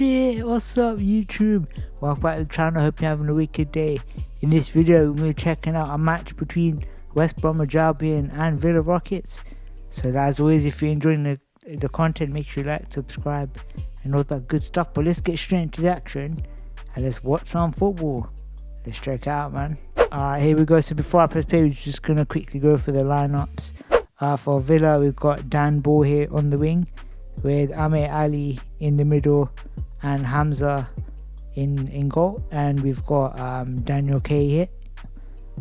shit, what's up YouTube? Welcome back to the channel, hope you're having a wicked day. In this video we're going to be checking out a match between West Bromwich Albion and Villa Rockets. So as always, if you're enjoying the content, make sure you like, subscribe and all that good stuff. But let's get straight into the action and let's watch some football. Let's check it out, man. Alright, here we go. So before I press play, we're just going to quickly go for the lineups. For Villa, we've got Dan Ball here on the wing, with Ahmed Ali in the middle and Hamza in goal, and we've got Daniel Kay here.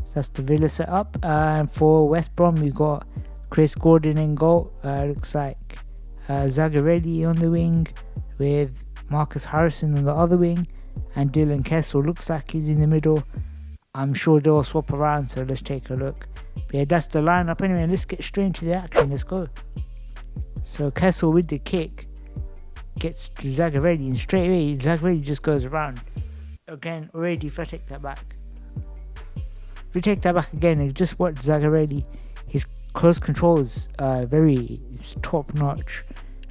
So that's the Villa setup. And for West Brom, we've got Chris Gordon in goal. Looks like Zagarelli on the wing with Marcus Harrison on the other wing, and Dylan Kessel looks like he's in the middle. I'm sure they'll swap around, so let's take a look. But yeah, that's the lineup anyway. Let's get straight into the action. Let's go. So Kessel with the kick gets to Zagarelli, and straight away Zagarelli just goes around. Again, already if I take that back. If we take that back again, just watch Zagarelli. His close control is very top notch.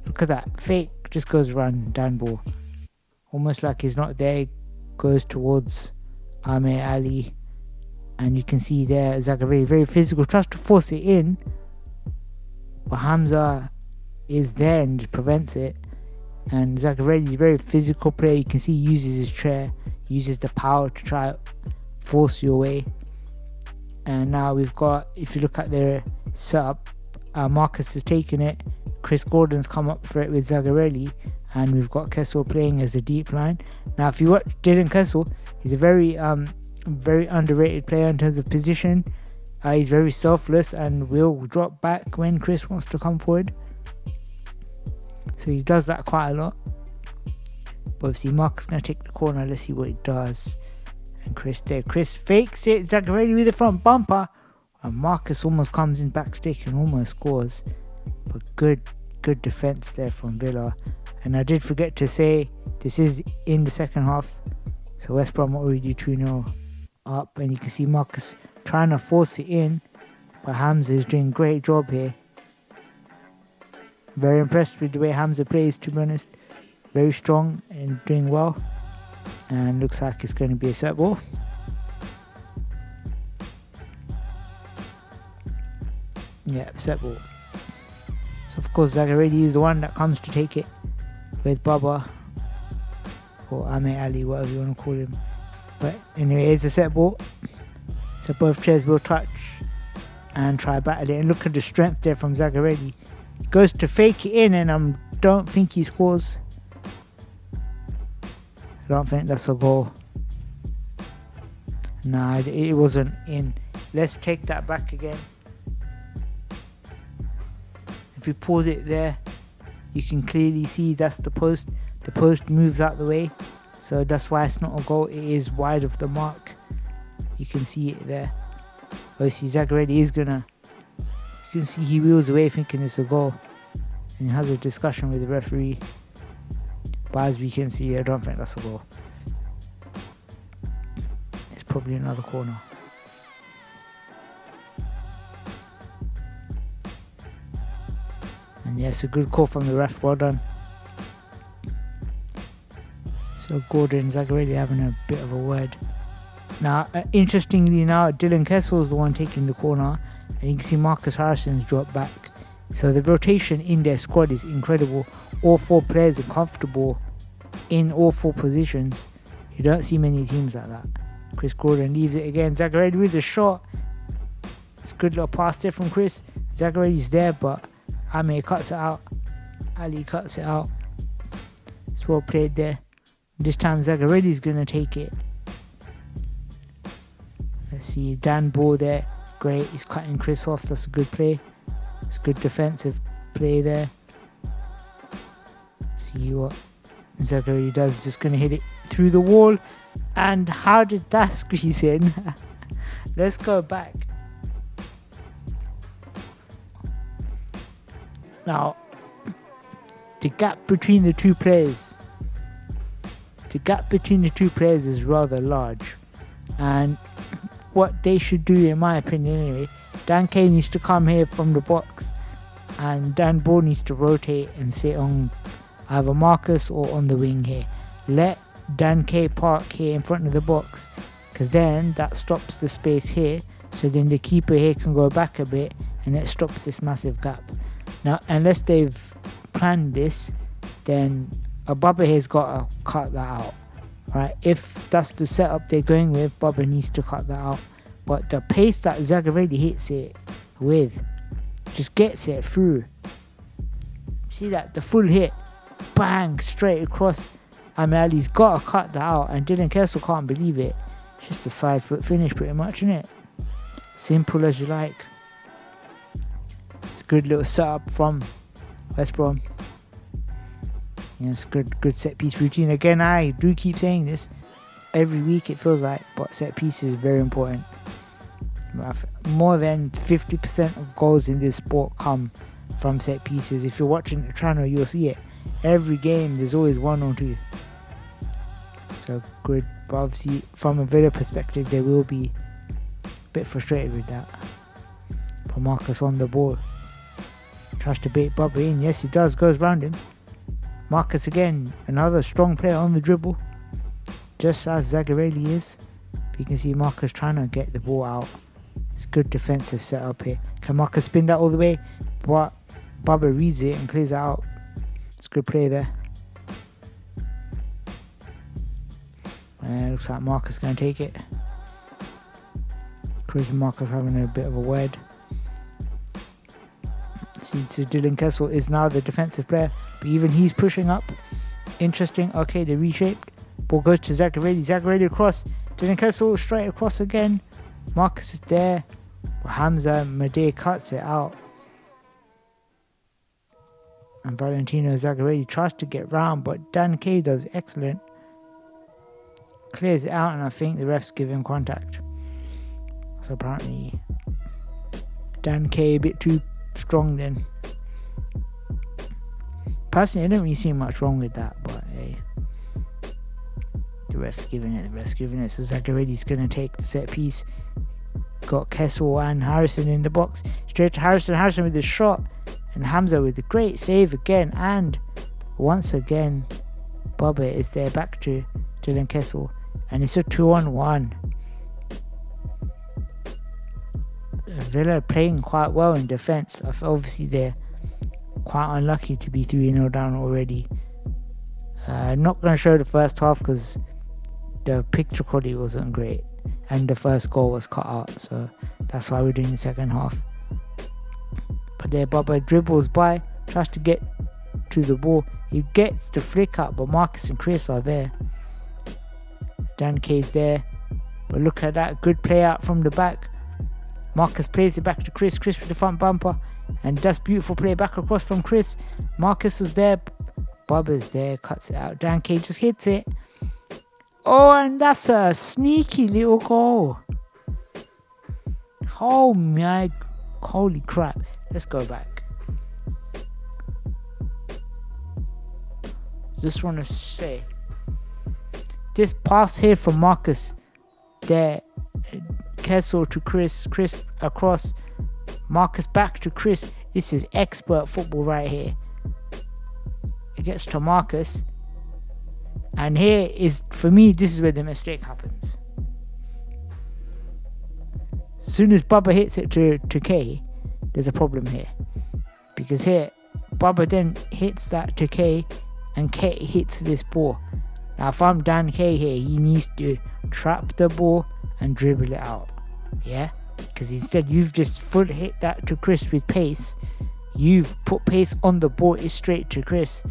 Look at that. Fake just goes around Dan Ball. Almost like he's not there. Goes towards Ahmed Ali. And you can see there Zagarelli very physical. Tries to force it in. But Hamza is there and just prevents it. And Zagarelli is a very physical player. You can see he uses his chair, uses the power to try force you away. And now we've got, if you look at their setup, Marcus has taken it, Chris Gordon's come up for it with Zagarelli, and we've got Kessel playing as a deep line. Now if you watch Dylan Kessel, he's a very underrated player in terms of position. He's very selfless and will drop back when Chris wants to come forward. So he does that quite a lot. But obviously Marcus is going to take the corner. Let's see what he does. And Chris there. Chris fakes it. Zagarelli with the front bumper. And Marcus almost comes in back stick and almost scores. But good defence there from Villa. And I did forget to say, this is in the second half. So West Brom are already 2-0 up. And you can see Marcus trying to force it in. But Hamza is doing a great job here. Very impressed with the way Hamza plays, to be honest. Very strong and doing well. And looks like it's going to be a set ball. Yeah, set ball. So of course Zagarelli is the one that comes to take it with Baba or Ahmed Ali, whatever you want to call him. But anyway, it's a set ball. So both players will touch and try battle it. And look at the strength there from Zagarelli. Goes to fake it in, and I don't think he scores. I don't think that's a goal. Nah, it wasn't in. Let's take that back again. If we pause it there, you can clearly see that's the post. The post moves out the way, so that's why it's not a goal. It is wide of the mark. You can see it there. Obviously Zagarelli is gonna, you can see he wheels away thinking it's a goal and has a discussion with the referee. But as we can see, I don't think that's a goal. It's probably another corner. And yeah, it's a good call from the ref. Well done. So Gordon and Zagarelli having a bit of a word. Now, interestingly, now Dylan Kessel is the one taking the corner, and you can see Marcus Harrison's dropped back. So the rotation in their squad is incredible. All four players are comfortable in all four positions. You don't see many teams like that. Chris Gordon leaves it again. Zagarelli with the shot. It's a good little pass there from Chris. Zagarelli's there, but Ahmed cuts it out. Ali cuts it out. It's well played there. This time Zagarelli's going to take it. Let's see, Dan Ball there. Great, he's cutting Chris off. That's a good play. It's good defensive play there. See what Zagarelli does. Just going to hit it through the wall. And how did that squeeze in? Let's go back. Now, the gap between the two players. The gap between the two players is rather large. And what they should do, in my opinion anyway, Dan Kay needs to come here from the box and Dan Ball needs to rotate and sit on either Marcus or on the wing here. let Dan K park here in front of the box, because then that stops the space here, so then the keeper here can go back a bit and it stops this massive gap. Now unless they've planned this, then Bubba here's got to cut that out. Right, if that's the setup they're going with, Bubba needs to cut that out. But the pace that Zagarelli hits it with just gets it through. See that? The full hit, bang, straight across. Ali's got to cut that out, and Dylan Kessel can't believe it. It's just a side foot finish pretty much, isn't it? Simple as you like. It's a good little setup from West Brom. Yeah, it's good set piece routine. Again, I do keep saying this every week, it feels like, but set piece is very important. More than 50% of goals in this sport come from set pieces. If you're watching the channel, you'll see it. Every game, there's always one or two. So good, but obviously from a Villa perspective, they will be a bit frustrated with that. But Marcus on the ball, tries to bait Bubba in. Yes, he does. Goes round him. Marcus again, another strong player on the dribble, just as Zagarelli is. But you can see Marcus trying to get the ball out. It's good defensive setup here. Can Marcus spin that all the way? But Bubba reads it and clears it out. It's a good play there. And looks like Marcus going to take it. Chris and Marcus having a bit of a word. See, so Dylan Kessel is now the defensive player, but even he's pushing up. Interesting. Okay, they reshaped. Ball goes to Zagarelli. Zagarelli across. Dylan Kessel straight across again. Marcus is there. Hamza Madej cuts it out. And Valentino Zagarelli tries to get round, but Dan K does excellent. Clears it out, and I think the ref's giving contact. So apparently Dan K a bit too strong then. Personally, I don't really see much wrong with that, but hey, the ref's giving it. So Zagarelli's going to take the set piece. Got Kessel and Harrison in the box. Straight to Harrison with the shot, and Hamza with the great save again. And once again, Bubba is there back to Dylan Kessel, and it's a 2-on-1. Villa playing quite well in defence. Obviously, they're quite unlucky to be 3-0 down already. Not going to show the first half because the picture quality wasn't great, and the first goal was cut out, so that's why we're doing the second half. But there, Bubba dribbles by, tries to get to the ball. He gets the flick up, but Marcus and Chris are there. Dan K's there, but look at that, good play out from the back. Marcus plays it back to Chris. Chris with the front bumper, and that's beautiful play back across from Chris. Marcus was there, Bubba's there, cuts it out. Dan K just hits it. Oh, and that's a sneaky little goal. Oh my, holy crap. Let's go back. Just want to say, this pass here from Marcus, there, Kessel to Chris, Chris across, Marcus back to Chris. This is expert football right here. It gets to Marcus, and here is, for me, this is where the mistake happens. As soon as Bubba hits it to K, there's a problem here, because here Bubba then hits that to K, and K hits this ball. Now if I'm Dan K here, he needs to trap the ball and dribble it out, yeah, because instead you've just full hit that to Chris with pace. You've put pace on the ball, it's straight to Chris.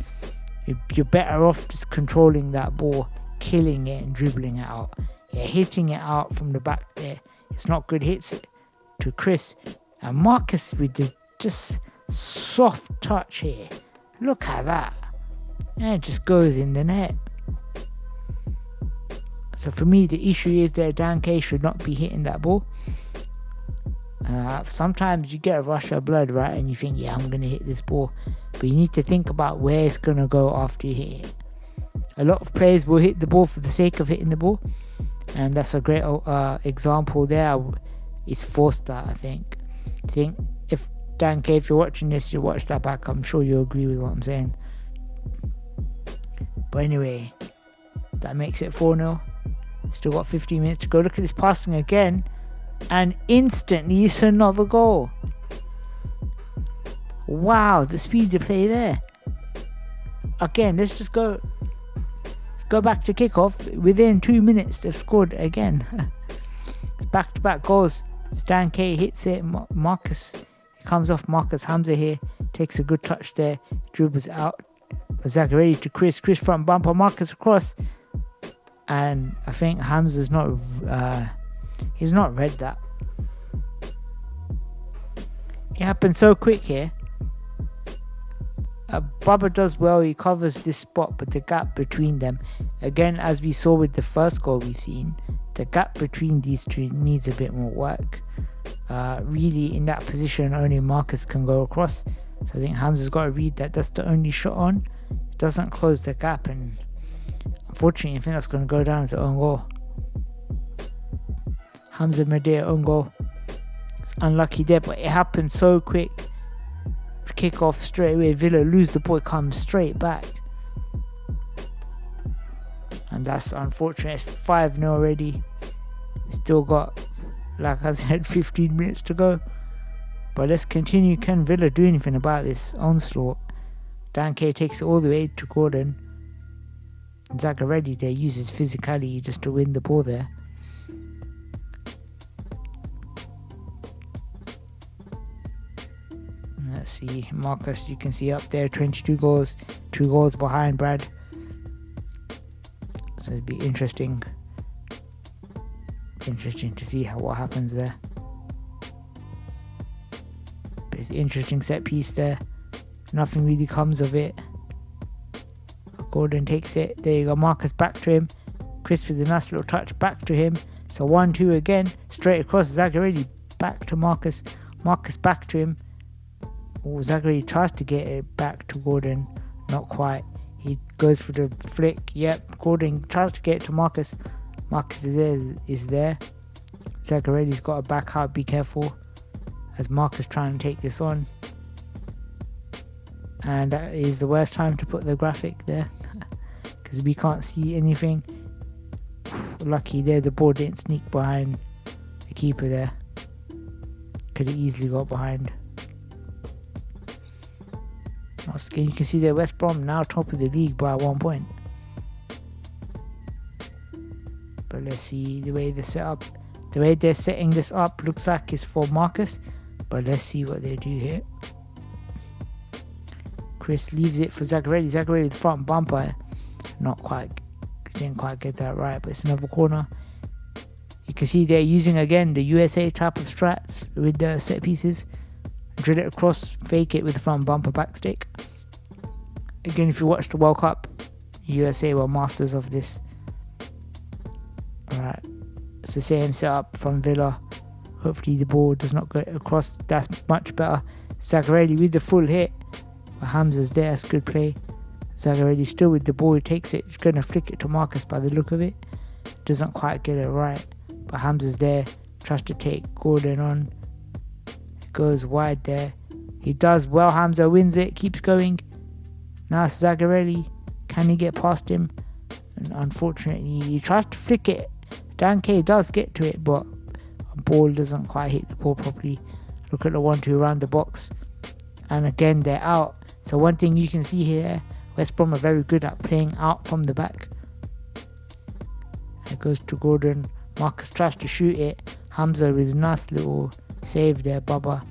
You're better off just controlling that ball, killing it and dribbling it out. Yeah, hitting it out from the back there, it's not good. Hits it to Chris, and Marcus with the just soft touch here. Look at that, and it just goes in the net. So for me, the issue is that Dan K should not be hitting that ball. Sometimes you get a rush of blood, right, and you think, yeah, I'm going to hit this ball. But you need to think about where it's going to go after you hit it. A lot of players will hit the ball for the sake of hitting the ball. And that's a great example there. It's forced that, I think. If Dan K, if you're watching this, you watch that back, I'm sure you'll agree with what I'm saying. But anyway, That makes it 4-0. Still got 15 minutes to go. Look at this passing again. And instantly it's another goal. Wow, the speed of play there. Again, let's go back to kickoff. Within 2 minutes they've scored again. It's back-to-back goals. Stan K hits it. Marcus, it comes off Marcus. Hamza here takes a good touch there. Dribbles out. Zagarelli to Chris. Chris front bumper. Marcus across. And I think Hamza's not he's not read that. It happened so quick here. Baba does well, he covers this spot, but the gap between them, again as we saw with the first goal we've seen, the gap between these two needs a bit more work. Really in that position only Marcus can go across, so I think Hamza's got to read that that's the only shot on. It doesn't close the gap, and unfortunately I think that's going to go down as an own goal. Hamza Medea own goal. It's unlucky there, but it happened so quick. Kick off straight away, Villa lose the ball, it comes straight back, and that's unfortunate. It's 5-0 already. We still got, like I said, 15 minutes to go, but let's continue. Can Villa do anything about this onslaught? Dan K takes it all the way to Gordon. Zagarelli there uses physicality just to win the ball there. Let's see, Marcus, you can see up there, 22 goals, 2 goals behind Brad. So it'd be interesting to see what happens there. But it's an interesting set piece there. Nothing really comes of it. Gordon takes it. There you go, Marcus back to him. Chris with a nice little touch back to him. So 1-2 again, straight across. Zagarelli back to Marcus. Marcus back to him. Zagarelli tries to get it back to Gordon, not quite. He goes for the flick. Yep, Gordon tries to get it to Marcus. Marcus is there. Zagarelli's got to back out. Be careful, as Marcus trying to take this on. And that is the worst time to put the graphic there, because we can't see anything. Lucky there, the ball didn't sneak behind the keeper there. Could have easily got behind. You can see that West Brom now top of the league by 1 point. But let's see the way they're setting this up looks like it's for Marcus. But let's see what they do here. Chris leaves it for Zagarelli. Zagarelli the front bumper. Didn't quite get that right, but it's another corner. You can see they're using again the USA type of strats with the set pieces. Drill it across, fake it with the front bumper back stick. Again, if you watch the World Cup, USA were masters of this. Alright, it's the same setup from Villa. Hopefully the ball does not go across. That's much better. Zagarelli with the full hit. But Hamza's there, that's good play. Zagarelli still with the ball, he takes it. He's going to flick it to Marcus by the look of it. Doesn't quite get it right. But Hamza's there, tries to take Gordon on. Goes wide there. He does well. Hamza wins it, keeps going. Now it's Zagarelli. Can he get past him? And unfortunately, he tries to flick it. Dan K does get to it, but a ball doesn't quite hit the ball properly. Look at the 1-2 around the box. And again, they're out. So one thing you can see here, West Brom are very good at playing out from the back. It goes to Gordon. Marcus tries to shoot it. Hamza with a nice little save there. Baba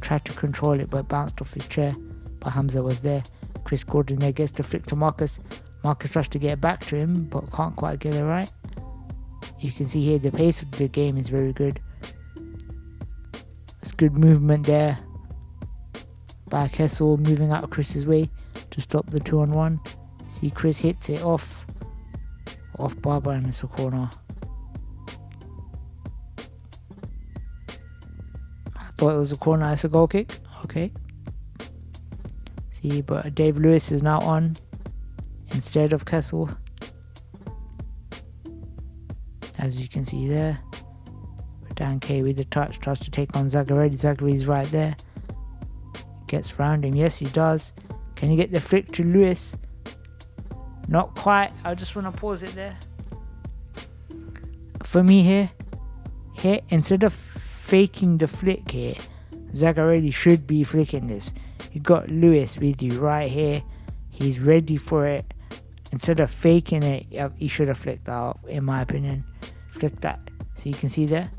tried to control it, but bounced off his chair. But Hamza was there. Chris Gordon there gets the flick to Marcus. Marcus tries to get back to him, but can't quite get it right. You can see here the pace of the game is very good. It's good movement there by Kessel, moving out of Chris's way to stop the 2-on-1. See, Chris hits it off Baba, and it's a corner. I thought it was a corner, it's a goal kick. Okay. See, but Dave Lewis is now on instead of Kessel, as you can see there. But Dan K with the touch tries to take on Zagarelli. Zagarelli's right there. Gets round him. Yes, he does. Can he get the flick to Lewis? Not quite. I just want to pause it there. For me here, instead of faking the flick here, Zagarelli should be flicking this. You got Lewis with you right here. He's ready for it. Instead of faking it, he should have flicked that off, in my opinion. Flick that. So you can see there.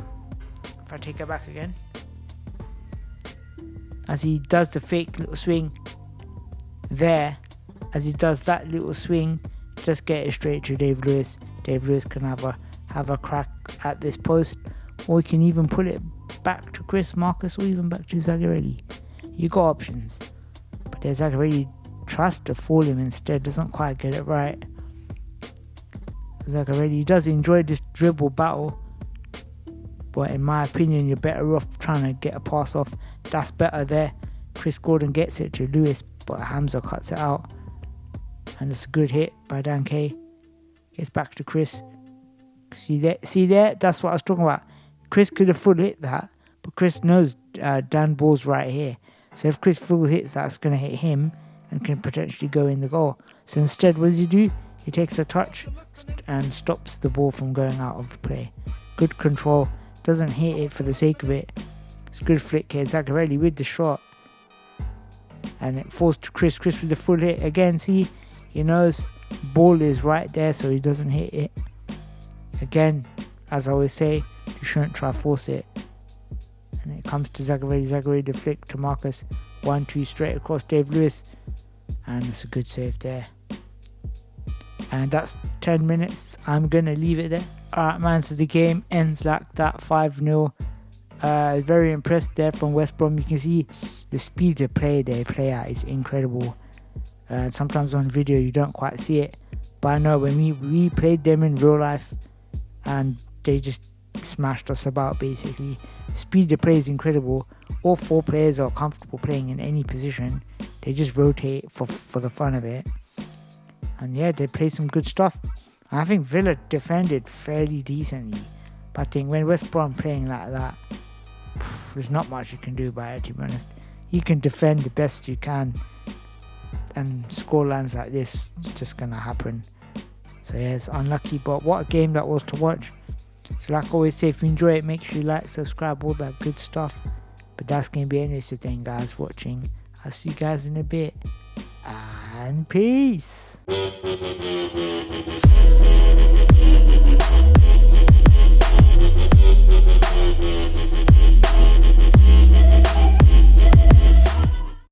If I take it back again. As he does the fake little swing there, as he does that little swing, just get it straight to Dave Lewis. Dave Lewis can have a crack at this post, or he can even pull it back to Chris Marcus, or even back to Zagarelli. You got options, but there's Zagarelli tries to fool him instead, doesn't quite get it right. Zagarelli does enjoy this dribble battle, but in my opinion, you're better off trying to get a pass off. That's better there. Chris Gordon gets it to Lewis, but Hamza cuts it out. And it's a good hit by Dan K. Gets back to Chris. See there? That's what I was talking about. Chris could have full hit that, but Chris knows Dan Ball's right here. So if Chris full hits that, it's going to hit him and can potentially go in the goal. So instead, what does he do? He takes a touch and stops the ball from going out of play. Good control. Doesn't hit it for the sake of it. It's a good flick here. Zagarelli with the shot. And it falls to Chris. Chris with the full hit. Again, see, he knows ball is right there, so he doesn't hit it. Again, as I always say, you shouldn't try force it. And it comes to Zagarelli. Zagarelli the flick to Marcus. 1-2 straight across Dave Lewis. And it's a good save there. And that's 10 minutes. I'm going to leave it there. Alright man, so the game ends like that, 5-0. Very impressed there from West Brom. You can see the speed of play they play at is incredible. Sometimes on video you don't quite see it. But I know when we played them in real life and they just smashed us about basically. Speed of play is incredible. All 4 players are comfortable playing in any position. They just rotate for the fun of it. And yeah, they play some good stuff. I think Villa defended fairly decently. But I think when West Brom playing like that, there's not much you can do about it, to be honest. You can defend the best you can. And scorelines like this is just going to happen. So yeah, it's unlucky. But what a game that was to watch. So like I always say, if you enjoy it, make sure you like, subscribe, all that good stuff. But that's going to be it. So thank you guys for watching. I'll see you guys in a bit. And peace.